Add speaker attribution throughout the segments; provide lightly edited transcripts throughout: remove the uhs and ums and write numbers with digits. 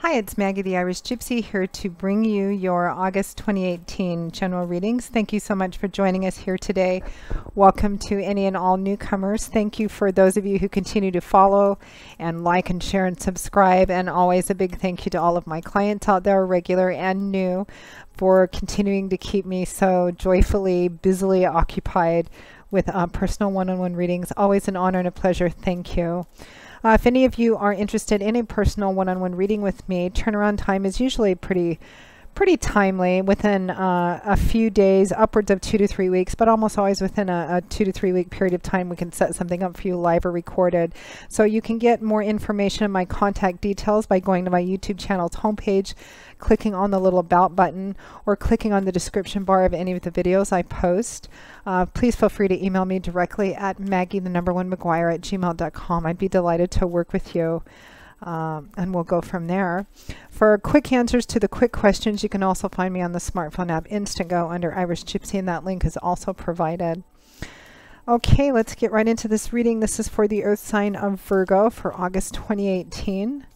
Speaker 1: Hi, it's Maggie the Irish Gypsy here to bring you your August 2018 general readings. Thank you so much for joining us here today. Welcome to any and all newcomers. Thank you for those of you who continue to follow and like and share and subscribe. And always a big thank you to all of my clients out there, regular and new, for continuing to keep me so joyfully, busily occupied with personal one-on-one readings. Always an honor and a pleasure. Thank you. If any of you are interested in a personal one-on-one reading with me, turnaround time is usually pretty timely, within a few days, upwards of 2 to 3 weeks, but almost always within a 2 to 3 week period of time we can set something up for you live or recorded. So you can get more information and my contact details by going to my YouTube channel's homepage, clicking on the little about button, or clicking on the description bar of any of the videos I post. Please feel free to email me directly at maggie1mcguire@gmail.com. I'd be delighted to work with you. And we'll go from there. For quick answers to the quick questions, you can also find me on the smartphone app Instantgo under Irish Gypsy, and that link is also provided. Okay, let's get right into this reading. This is for the Earth sign of Virgo for August 2018.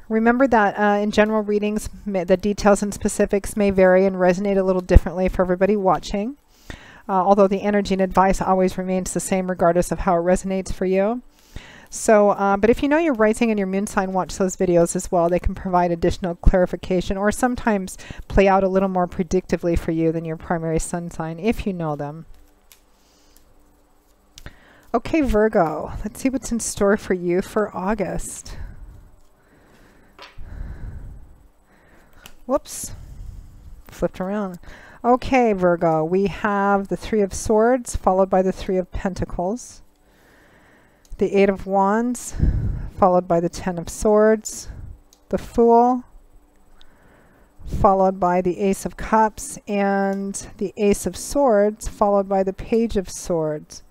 Speaker 1: Remember that in general readings, the details and specifics may vary and resonate a little differently for everybody watching, although the energy and advice always remains the same regardless of how it resonates for you. So, but if you know your rising and your moon sign, watch those videos as well. They can provide additional clarification or sometimes play out a little more predictively for you than your primary sun sign, if you know them. Okay, Virgo, let's see what's in store for you for August. Whoops, flipped around. Okay, Virgo, we have the Three of Swords followed by the Three of Pentacles. The Eight of Wands, followed by the Ten of Swords, the Fool, followed by the Ace of Cups, and the Ace of Swords, followed by the Page of Swords.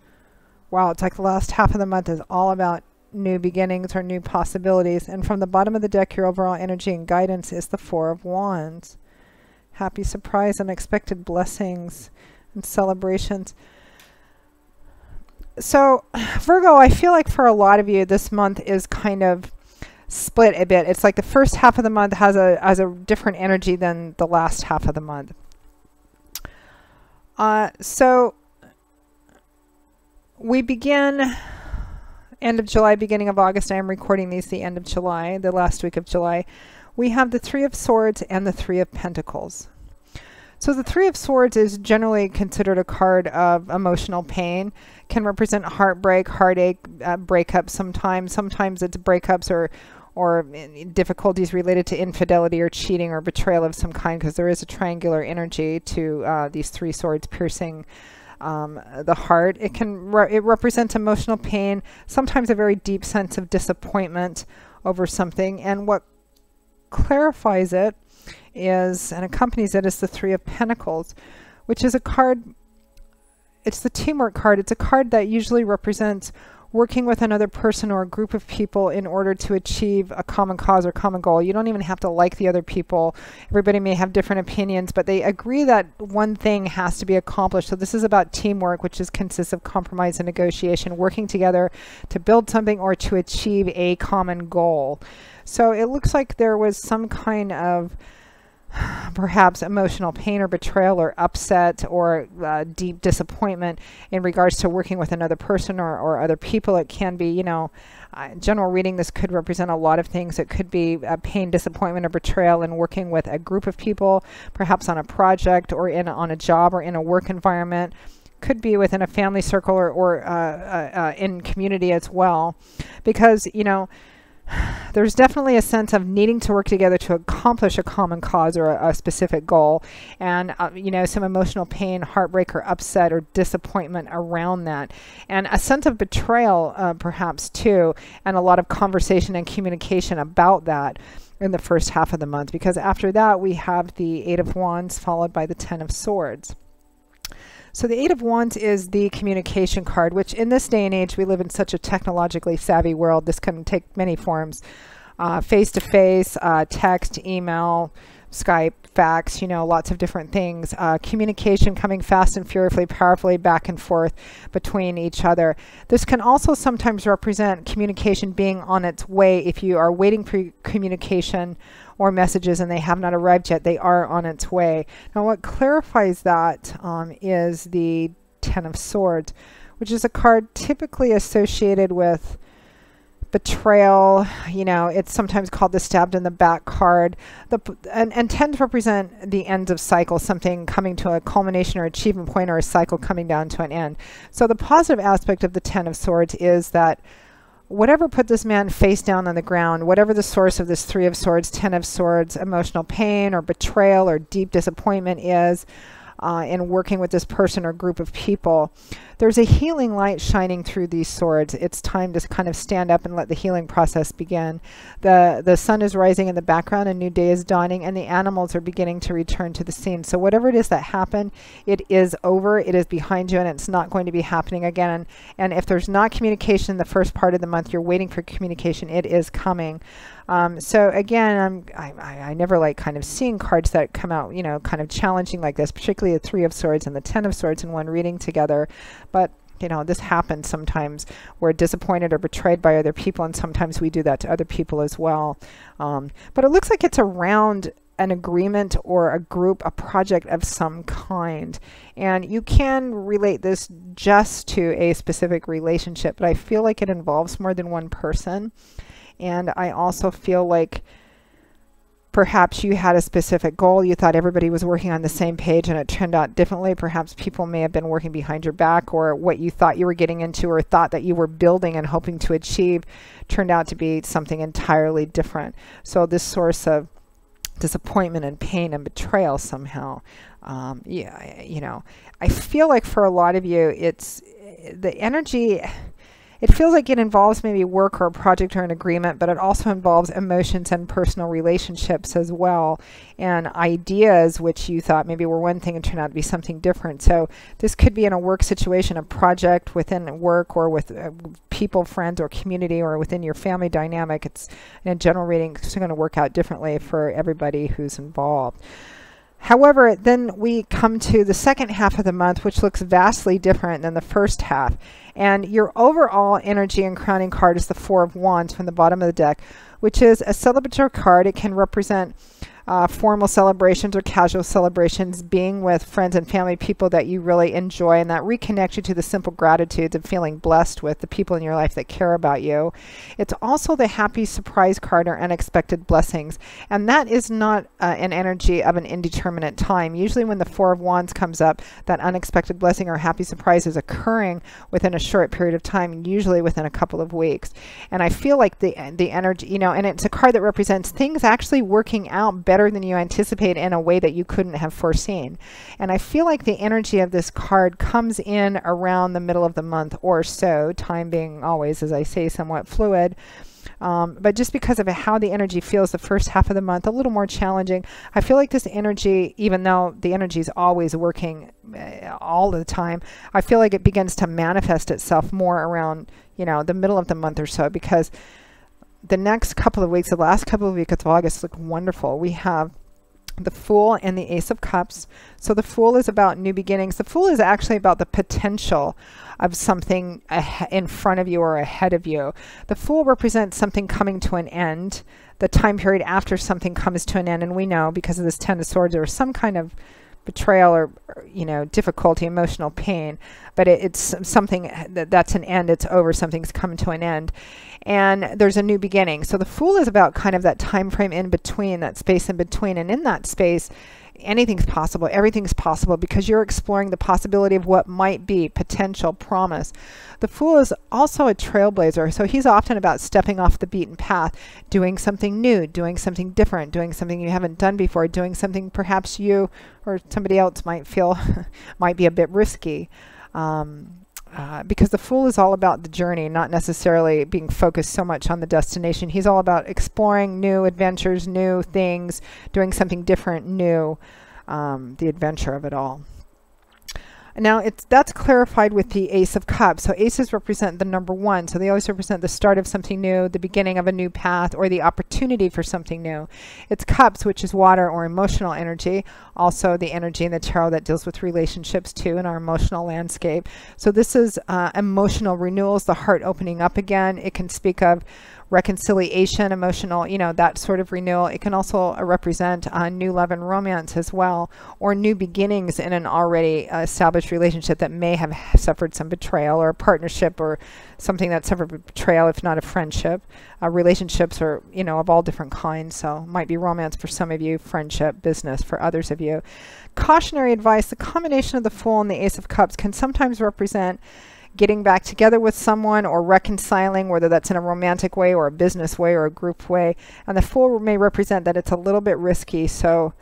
Speaker 1: Wow, it's like the last half of the month is all about new beginnings or new possibilities. And from the bottom of the deck, your overall energy and guidance is the Four of Wands. Happy surprise, unexpected blessings and celebrations. So Virgo, I feel like for a lot of you, this month is kind of split a bit. It's like the first half of the month has a different energy than the last half of the month. So we begin end of July, beginning of August. I am recording these the end of July, the last week of July. We have the Three of Swords and the Three of Pentacles. So the Three of Swords is generally considered a card of emotional pain, can represent heartbreak, heartache, breakups sometimes. Sometimes it's breakups or difficulties related to infidelity or cheating or betrayal of some kind, because there is a triangular energy to these three swords piercing the heart. It represents emotional pain, sometimes a very deep sense of disappointment over something. And what clarifies it is, and accompanies it, is the Three of Pentacles, which is a card, it's the teamwork card. It's a card that usually represents working with another person or a group of people in order to achieve a common cause or common goal. You don't even have to like the other people. Everybody may have different opinions, but they agree that one thing has to be accomplished. So this is about teamwork, which consists of compromise and negotiation, working together to build something or to achieve a common goal. So it looks like there was some kind of perhaps emotional pain or betrayal or upset or deep disappointment in regards to working with another person or other people. It can be, you know, general reading, this could represent a lot of things. It could be a pain, disappointment, or betrayal in working with a group of people, perhaps on a project or on a job or in a work environment. Could be within a family circle or in community as well, because, you know, there's definitely a sense of needing to work together to accomplish a common cause or a specific goal, and you know, some emotional pain, heartbreak, or upset or disappointment around that, and a sense of betrayal perhaps too, and a lot of conversation and communication about that in the first half of the month, because after that we have the Eight of Wands followed by the Ten of Swords. So the Eight of Wands is the communication card, which in this day and age, we live in such a technologically savvy world. This can take many forms, face-to-face, text, email, Skype, fax, lots of different things. Communication coming fast and furiously, powerfully back and forth between each other. This can also sometimes represent communication being on its way. If you are waiting for communication or messages and they have not arrived yet, they are on its way. Now what clarifies that is the Ten of Swords, which is a card typically associated with betrayal. It's sometimes called the stabbed in the back card. And tends to represent the ends of cycles, something coming to a culmination or achievement point, or a cycle coming down to an end. So the positive aspect of the Ten of Swords is that whatever put this man face down on the ground, whatever the source of this Three of Swords, Ten of Swords, emotional pain or betrayal or deep disappointment is, in working with this person or group of people, there's a healing light shining through these swords. It's time to kind of stand up and let the healing process begin. The sun is rising in the background, a new day is dawning, and the animals are beginning to return to the scene. So whatever it is that happened, it is over, it is behind you, and it's not going to be happening again. And if there's not communication in the first part of the month, you're waiting for communication, it is coming. So again, I never like kind of seeing cards that come out, kind of challenging like this, particularly the Three of Swords and the Ten of Swords in one reading together. But, this happens sometimes. We're disappointed or betrayed by other people, and sometimes we do that to other people as well. But it looks like it's around an agreement or a group, a project of some kind. And you can relate this just to a specific relationship, but I feel like it involves more than one person. And I also feel like perhaps you had a specific goal. You thought everybody was working on the same page and it turned out differently. Perhaps people may have been working behind your back, or what you thought you were getting into or thought that you were building and hoping to achieve turned out to be something entirely different. So this source of disappointment and pain and betrayal somehow, I feel like for a lot of you, it's the energy. It feels like it involves maybe work or a project or an agreement, but it also involves emotions and personal relationships as well, and ideas which you thought maybe were one thing and turned out to be something different. So this could be in a work situation, a project within work, or with people, friends, or community, or within your family dynamic. It's in a general reading, it's going to work out differently for everybody who's involved. However, then we come to the second half of the month, which looks vastly different than the first half. And your overall energy and crowning card is the Four of Wands from the bottom of the deck, which is a celebratory card. It can represent formal celebrations or casual celebrations, being with friends and family, people that you really enjoy, and that reconnect you to the simple gratitudes of feeling blessed with the people in your life that care about you. It's also the happy surprise card, or unexpected blessings, and that is not an energy of an indeterminate time. Usually when the Four of Wands comes up, that unexpected blessing or happy surprise is occurring within a short period of time, usually within a couple of weeks. And I feel like the energy, and it's a card that represents things actually working out better than you anticipate in a way that you couldn't have foreseen. And I feel like the energy of this card comes in around the middle of the month or so, time being always, as I say, somewhat fluid. But just because of how the energy feels the first half of the month, a little more challenging. I feel like this energy, even though the energy is always working all the time, I feel like it begins to manifest itself more around, the middle of the month or so, because the next couple of weeks, the last couple of weeks of August look wonderful. We have the Fool and the Ace of Cups. So the Fool is about new beginnings. The Fool is actually about the potential of something in front of you or ahead of you. The Fool represents something coming to an end, the time period after something comes to an end. And we know because of this Ten of Swords, there is some kind of betrayal or difficulty, emotional pain, but it's something that's an end, it's over, something's come to an end, and there's a new beginning. So the Fool is about kind of that time frame in between, that space in between, and in that space anything's possible, everything's possible, because you're exploring the possibility of what might be, potential, promise. The Fool is also a trailblazer, so he's often about stepping off the beaten path, doing something new, doing something different, doing something you haven't done before, doing something perhaps you or somebody else might feel might be a bit risky. Because the Fool is all about the journey, not necessarily being focused so much on the destination. He's all about exploring new adventures, new things, doing something different, new, the adventure of it all. Now that's clarified with the Ace of Cups. So aces represent the number one. So they always represent the start of something new, the beginning of a new path, or the opportunity for something new. It's Cups, which is water or emotional energy. Also the energy in the tarot that deals with relationships too in our emotional landscape. So this is emotional renewals, the heart opening up again. It can speak of reconciliation, emotional, that sort of renewal. It can also represent new love and romance as well, or new beginnings in an already established relationship that may have suffered some betrayal, or a partnership or something that suffered betrayal, if not a friendship. Relationships are, of all different kinds. So might be romance for some of you, friendship, business for others of you. Cautionary advice: the combination of the Fool and the Ace of Cups can sometimes represent getting back together with someone or reconciling, whether that's in a romantic way or a business way or a group way. And the Fool may represent that it's a little bit risky. So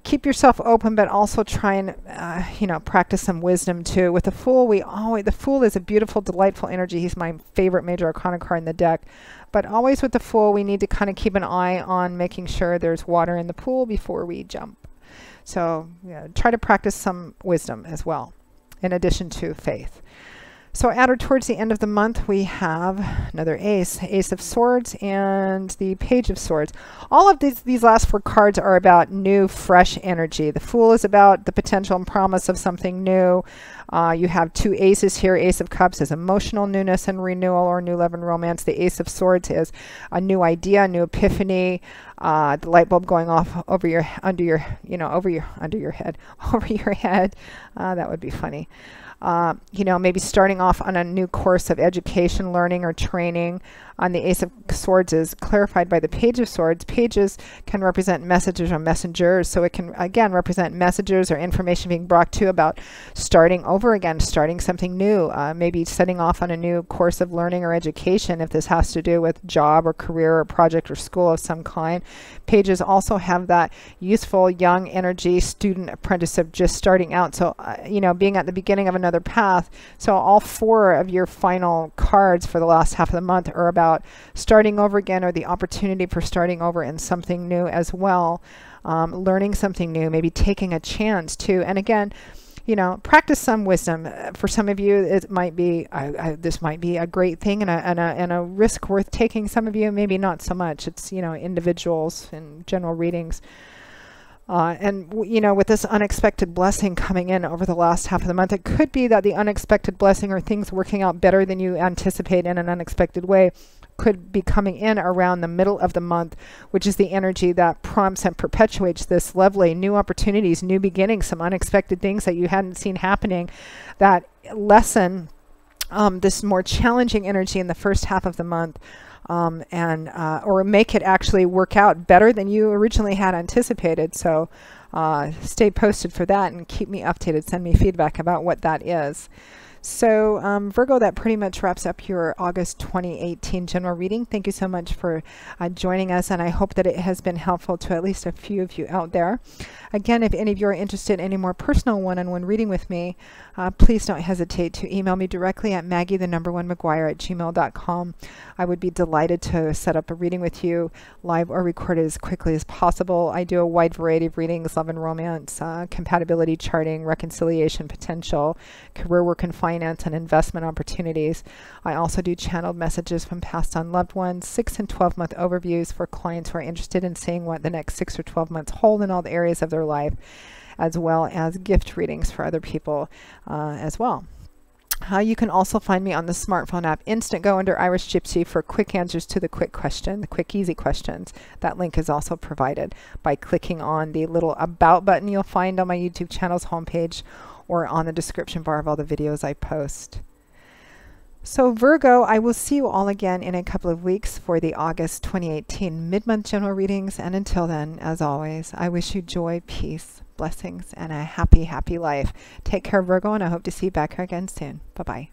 Speaker 1: keep yourself open, but also try and, practice some wisdom too. With the Fool, the Fool is a beautiful, delightful energy. He's my favorite major arcana card in the deck. But always with the Fool, we need to kind of keep an eye on making sure there's water in the pool before we jump. So try to practice some wisdom as well, in addition to faith. So at or towards the end of the month, we have another Ace of Swords, and the Page of Swords. All of these last four cards are about new, fresh energy. The Fool is about the potential and promise of something new. You have two aces here. Ace of Cups is emotional newness and renewal, or new love and romance. The Ace of Swords is a new idea, a new epiphany, the light bulb going off over your head. That would be funny. Maybe starting off on a new course of education, learning, or training. On the Ace of Swords is clarified by the Page of Swords. Pages can represent messages or messengers. So it can, again, represent messages or information being brought to you about starting over again, starting something new, maybe setting off on a new course of learning or education, if this has to do with job or career or project or school of some kind. Pages also have that useful young energy, student apprenticeship, just starting out. So, being at the beginning of another path. So all four of your final cards for the last half of the month are about starting over again, or the opportunity for starting over in something new as well. Learning something new, maybe taking a chance too. And again, practice some wisdom. For some of you, it might be this might be a great thing and a risk worth taking. Some of you, maybe not so much. It's individuals and general readings. With this unexpected blessing coming in over the last half of the month, it could be that the unexpected blessing, or things working out better than you anticipate in an unexpected way, could be coming in around the middle of the month, which is the energy that prompts and perpetuates this lovely new opportunities, new beginnings, some unexpected things that you hadn't seen happening, that lessen this more challenging energy in the first half of the month. Or make it actually work out better than you originally had anticipated. So stay posted for that and keep me updated. Send me feedback about what that is. So Virgo, that pretty much wraps up your August 2018 general reading. Thank you so much for joining us, and I hope that it has been helpful to at least a few of you out there. Again, if any of you are interested in any more personal one-on-one reading with me, please don't hesitate to email me directly at maggie_McGuire@gmail.com. I would be delighted to set up a reading with you, live or recorded, as quickly as possible. I do a wide variety of readings: love and romance, compatibility charting, reconciliation potential, career, work, and finance, and investment opportunities. I also do channeled messages from past on loved ones, 6 and 12 month overviews for clients who are interested in seeing what the next 6 or 12 months hold in all the areas of their life, as well as gift readings for other people as well. You can also find me on the smartphone app Instantgo under Irish Gypsy for quick answers to the quick easy questions. That link is also provided by clicking on the little About button you'll find on my YouTube channel's homepage, or on the description bar of all the videos I post. So Virgo, I will see you all again in a couple of weeks for the August 2018 mid-month general readings. And until then, as always, I wish you joy, peace, blessings, and a happy, happy life. Take care, Virgo, and I hope to see you back here again soon. Bye-bye.